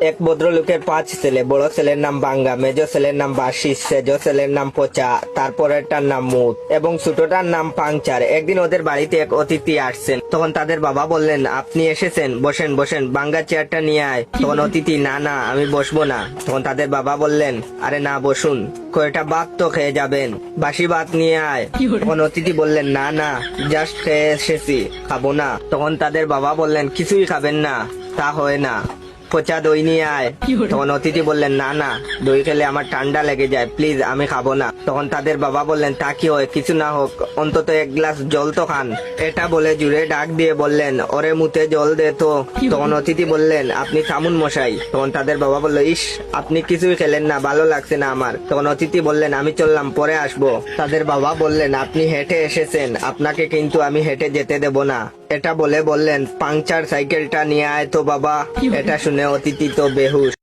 এক ভদ্রলোকের 5 ছেলে। বড় ছেলের নাম বাঙ্গা, মেজো ছেলের নাম বাসি, সেজো ছেলের নাম পচা, তারপরেরটার নাম মুত এবং ছোটটার নাম পাংচার। একদিন ওদের বাড়িতে এক অতিথি আসছেন। তখন তাদের বাবা বললেন, আপনি এসেছেন, বসেন বসেন, বাঙ্গা চেয়ারটা নিয়ে আয়। তখন অতিথি, না না আমি বসবো না। তখন তাদের বাবা বললেন, আরে না বসুন, কয়টা ভাত তো খেয়ে যাবেন, বাসি ভাত নিয়ে আয়। তখন অতিথি বললেন, না না জাস্ট খেয়ে এসেছি, খাবো না। তখন তাদের বাবা বললেন, কিছুই খাবেন না? তা হয় না, পচা দই নিয়ে আয়। তখন অতিথি বললেন, না না, দই খেলে আমার ঠান্ডা লেগে যায়, প্লিজ আমি খাবো না। তখন তাদের বাবা বললেন, তা কি হয়, কিছু না হোক অন্তত এক গ্লাস জল তো খান। এটা বলে জুড়ে ডাক দিয়ে বললেন, ওরে মুতে জল দে তো। তখন অতিথি বললেন, আপনি থামুন মশাই। তখন তাদের বাবা বলল, ইস আপনি কিছুই খেলেন না, ভালো লাগছে না আমার। তখন অতিথি বললেন, আমি চললাম, পরে আসবো। তাদের বাবা বললেন, আপনি হেঁটে এসেছেন, আপনাকে কিন্তু আমি হেঁটে যেতে দেব না। এটা বলে বললেন, পাংচার সাইকেলটা নিয়ে আয় তো বাবা। এটা শুনে অতিথি তো বেহুশ।